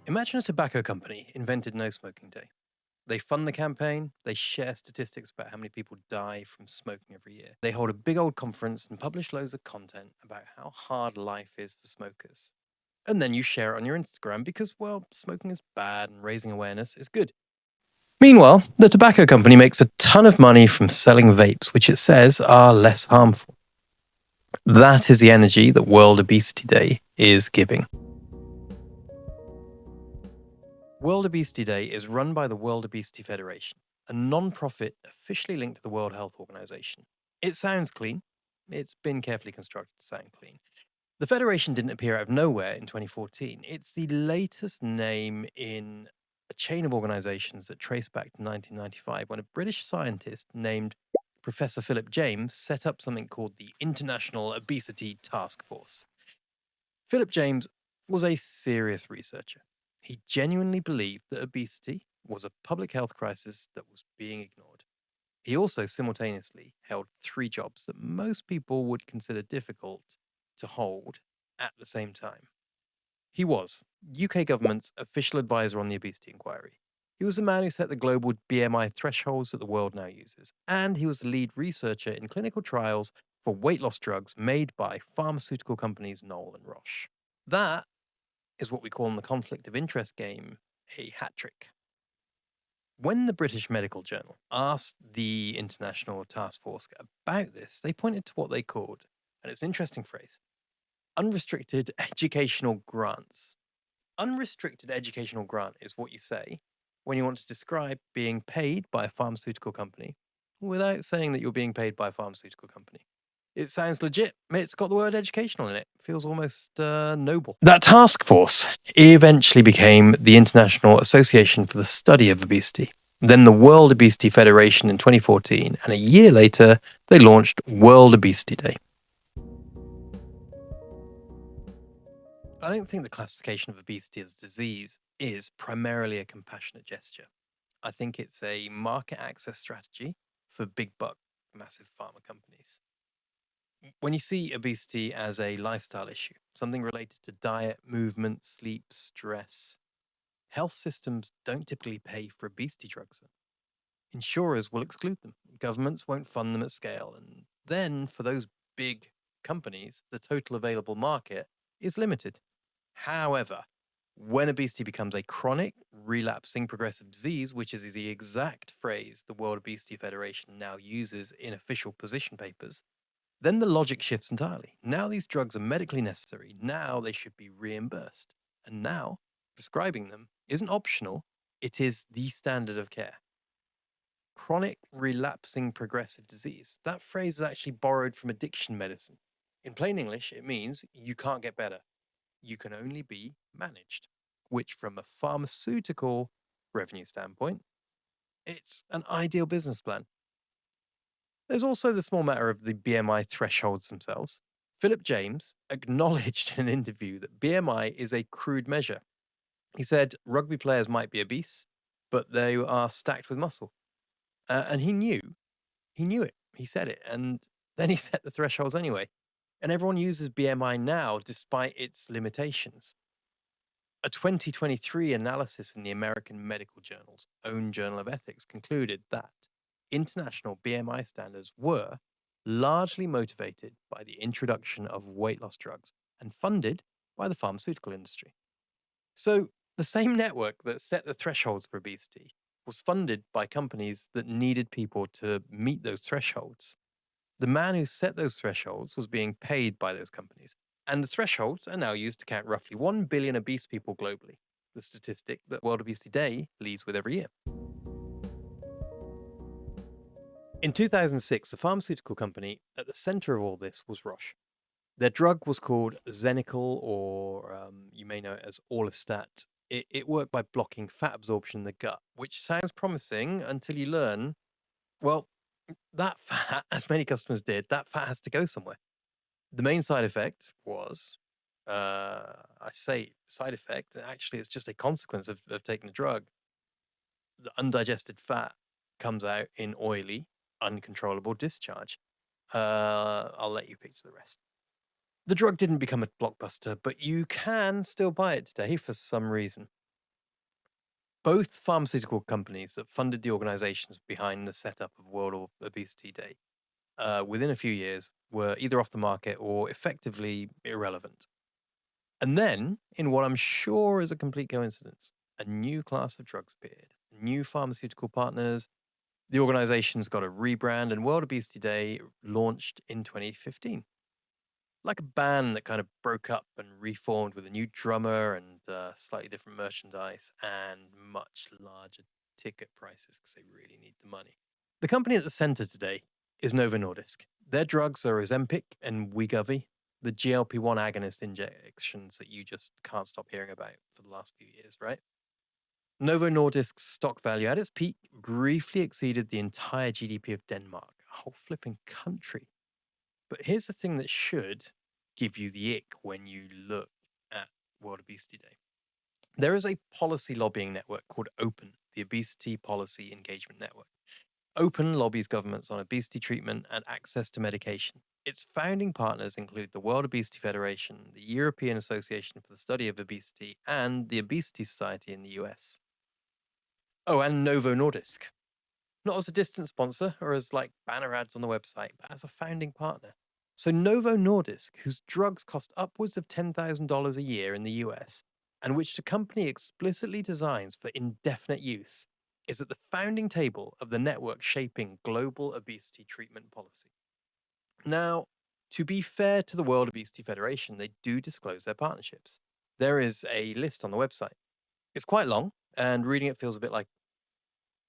Imagine a tobacco company invented No Smoking Day. They fund the campaign, they share statistics about how many people die from smoking every year. They hold a big old conference and publish loads of content about how hard life is for smokers. And then you share it on your Instagram because, well, smoking is bad and raising awareness is good. Meanwhile, the tobacco company makes a ton of money from selling vapes, which it says are less harmful. That is the energy that World Obesity Day is giving. World Obesity Day is run by the World Obesity Federation, a non-profit officially linked to the World Health Organization. It sounds clean. It's been carefully constructed to sound clean. The Federation didn't appear out of nowhere in 2014. It's the latest name in a chain of organizations that trace back to 1995 when a British scientist named Professor Philip James set up something called the International Obesity Task Force. Philip James was a serious researcher. He genuinely believed that obesity was a public health crisis that was being ignored. He also simultaneously held three jobs that most people would consider difficult to hold at the same time. He was UK government's official advisor on the obesity inquiry. He was the man who set the global BMI thresholds that the world now uses, and he was the lead researcher in clinical trials for weight loss drugs made by pharmaceutical companies Knoll and Roche. That is what we call in the conflict of interest game a hat trick. When the British Medical Journal asked the International Task Force about this, they pointed to what they called, and it's an interesting phrase, unrestricted educational grants. Unrestricted educational grant is what you say when you want to describe being paid by a pharmaceutical company without saying that you're being paid by a pharmaceutical company. It sounds legit. It's got the word educational in it. Feels almost noble. That task force eventually became the International Association for the Study of Obesity, then the World Obesity Federation in 2014, and a year later, they launched World Obesity Day. I don't think the classification of obesity as a disease is primarily a compassionate gesture. I think it's a market access strategy for big buck, massive pharma companies. When you see obesity as a lifestyle issue, something related to diet, movement, sleep, stress, health systems don't typically pay for obesity drugs. Insurers will exclude them. Governments won't fund them at scale. And then for those big companies, the total available market is limited. However, when obesity becomes a chronic, relapsing progressive disease, which is the exact phrase the World Obesity Federation now uses in official position papers, then the logic shifts entirely. Now these drugs are medically necessary. Now they should be reimbursed. And now prescribing them isn't optional, it is the standard of care. Chronic, relapsing progressive disease. That phrase is actually borrowed from addiction medicine. In plain English, it means you can't get better. You can only be managed, which from a pharmaceutical revenue standpoint, it's an ideal business plan. There's also the small matter of the BMI thresholds themselves. Philip James acknowledged in an interview that BMI is a crude measure. He said rugby players might be obese, but they are stacked with muscle. And he knew it. He said it. And then he set the thresholds anyway. And everyone uses BMI now despite its limitations. A 2023 analysis in the American Medical Journal's own Journal of Ethics concluded that international BMI standards were largely motivated by the introduction of weight loss drugs and funded by the pharmaceutical industry. So, the same network that set the thresholds for obesity was funded by companies that needed people to meet those thresholds. The man who set those thresholds was being paid by those companies, and the thresholds are now used to count roughly 1 billion obese people globally, the statistic that World Obesity Day leads with every year. In 2006, the pharmaceutical company at the center of all this was Roche. Their drug was called Xenical, or you may know it as Orlistat. It worked by blocking fat absorption in the gut, which sounds promising until you learn, well, that fat, as many customers did, that fat has to go somewhere. The main side effect was, I say side effect, actually it's just a consequence of taking the drug. The undigested fat comes out in oily, uncontrollable discharge. I'll let you picture the rest. The drug didn't become a blockbuster, but you can still buy it today for some reason. Both pharmaceutical companies that funded the organizations behind the setup of World Obesity Day within a few years were either off the market or effectively irrelevant. And then, in what I'm sure is a complete coincidence, a new class of drugs appeared, new pharmaceutical partners. The organization's got a rebrand, and World Obesity Day launched in 2015. Like a band that kind of broke up and reformed with a new drummer and slightly different merchandise and much larger ticket prices because they really need the money. The company at the center today is Novo Nordisk. Their drugs are Ozempic and Wegovy, the GLP-1 agonist injections that you just can't stop hearing about for the last few years, right? Novo Nordisk's stock value at its peak briefly exceeded the entire GDP of Denmark, a whole flipping country. But here's the thing that should give you the ick when you look at World Obesity Day. There is a policy lobbying network called OPEN, the Obesity Policy Engagement Network. OPEN lobbies governments on obesity treatment and access to medication. Its founding partners include the World Obesity Federation, the European Association for the Study of Obesity, and the Obesity Society in the US. Oh, and Novo Nordisk. Not as a distant sponsor or as like banner ads on the website, but as a founding partner. So Novo Nordisk, whose drugs cost upwards of $10,000 a year in the US, and which the company explicitly designs for indefinite use, is at the founding table of the network shaping global obesity treatment policy. Now, to be fair to the World Obesity Federation, they do disclose their partnerships. There is a list on the website. It's quite long, and reading it feels a bit like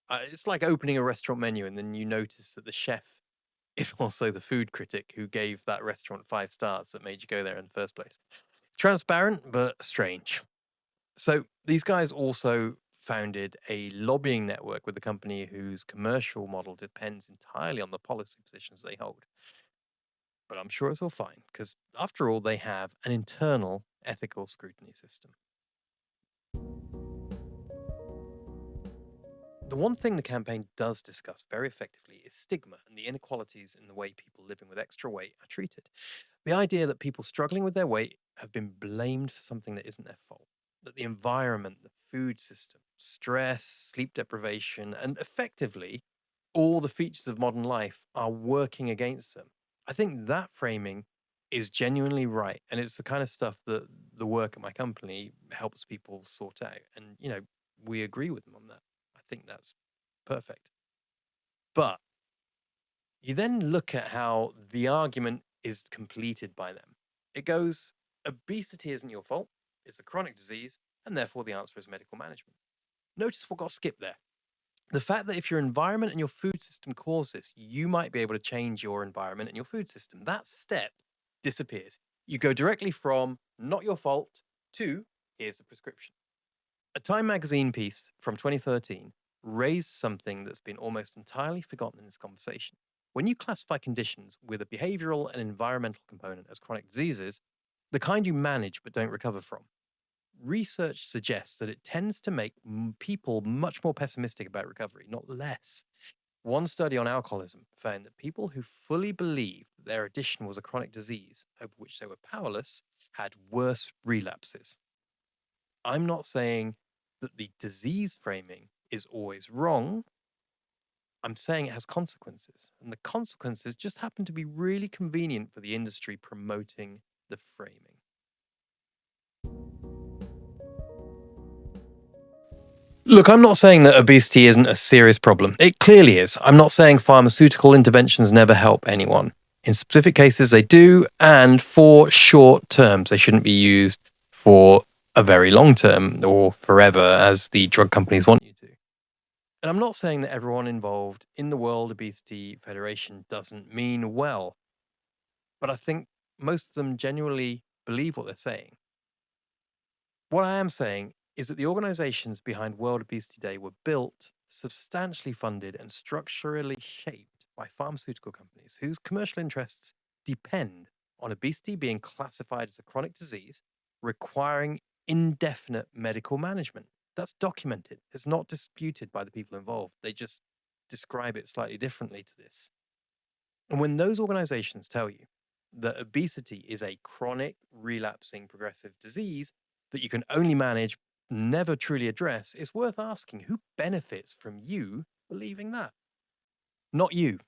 it's like opening a restaurant menu and then you notice that the chef is also the food critic who gave that restaurant 5 stars that made you go there in the first place. Transparent, but strange. So these guys also founded a lobbying network with the company whose commercial model depends entirely on the policy positions they hold. But I'm sure it's all fine because, after all, they have an internal ethical scrutiny system. The one thing the campaign does discuss very effectively is stigma and the inequalities in the way people living with extra weight are treated. The idea that people struggling with their weight have been blamed for something that isn't their fault, that the environment, the food system, stress, sleep deprivation, and effectively all the features of modern life are working against them. I think that framing is genuinely right. And it's the kind of stuff that the work at my company helps people sort out. And, we agree with them on that. I think that's perfect. But you then look at how the argument is completed by them. It goes, obesity isn't your fault, it's a chronic disease, and therefore the answer is medical management. Notice what got skipped there. The fact that if your environment and your food system cause this, you might be able to change your environment and your food system. That step disappears. You go directly from not your fault to here's the prescription. A Time magazine piece from 2013 raised something that's been almost entirely forgotten in this conversation. When you classify conditions with a behavioral and environmental component as chronic diseases, the kind you manage but don't recover from, research suggests that it tends to make people much more pessimistic about recovery, not less. One study on alcoholism found that people who fully believed that their addiction was a chronic disease over which they were powerless had worse relapses. I'm not saying that the disease framing is always wrong. I'm saying it has consequences, and the consequences just happen to be really convenient for the industry promoting the framing. Look, I'm not saying that obesity isn't a serious problem. It clearly is. I'm not saying pharmaceutical interventions never help anyone. In specific cases, they do, and for short terms, they shouldn't be used for a very long term or forever, as the drug companies want you to. And I'm not saying that everyone involved in the World Obesity Federation doesn't mean well, but I think most of them genuinely believe what they're saying. What I am saying is that the organizations behind World Obesity Day were built, substantially funded, and structurally shaped by pharmaceutical companies whose commercial interests depend on obesity being classified as a chronic disease requiring indefinite medical management. That's documented. It's not disputed by the people involved. They just describe it slightly differently to this. And when those organizations tell you that obesity is a chronic, relapsing, progressive disease that you can only manage never truly address, it's worth asking who benefits from you believing that? Not you.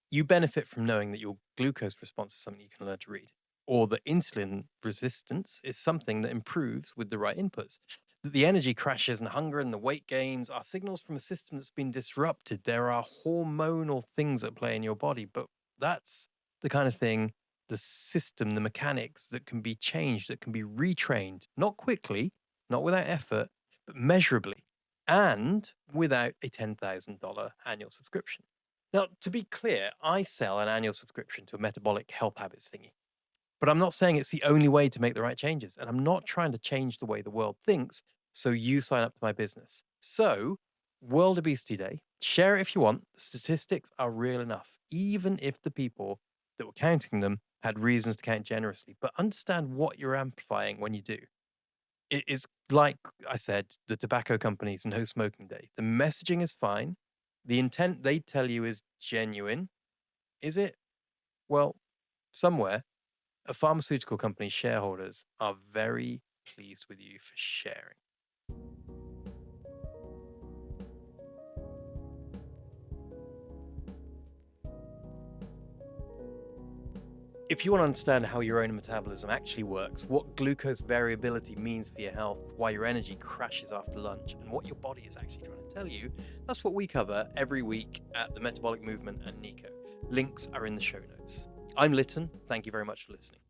You benefit from knowing that your glucose response is something you can learn to read, or that insulin resistance is something that improves with the right inputs. That the energy crashes and hunger and the weight gains are signals from a system that's been disrupted. There are hormonal things at play in your body, but that's the kind of thing, the system, the mechanics that can be changed, that can be retrained, not quickly, not without effort, but measurably, and without a $10,000 annual subscription. Now, to be clear, I sell an annual subscription to a metabolic health habits thingy, but I'm not saying it's the only way to make the right changes. And I'm not trying to change the way the world thinks. So you sign up to my business. So, World Obesity Day, share it if you want. The statistics are real enough, even if the people that were counting them had reasons to count generously. But understand what you're amplifying when you do. It is like I said, the tobacco companies, no smoking day. The messaging is fine. The intent they tell you is genuine. Is it? Well, somewhere, a pharmaceutical company's shareholders are very pleased with you for sharing. If you want to understand how your own metabolism actually works, what glucose variability means for your health, why your energy crashes after lunch, and what your body is actually trying to tell you, that's what we cover every week at the Metabolic Movement and Nico. Links are in the show notes. I'm Liton. Thank you very much for listening.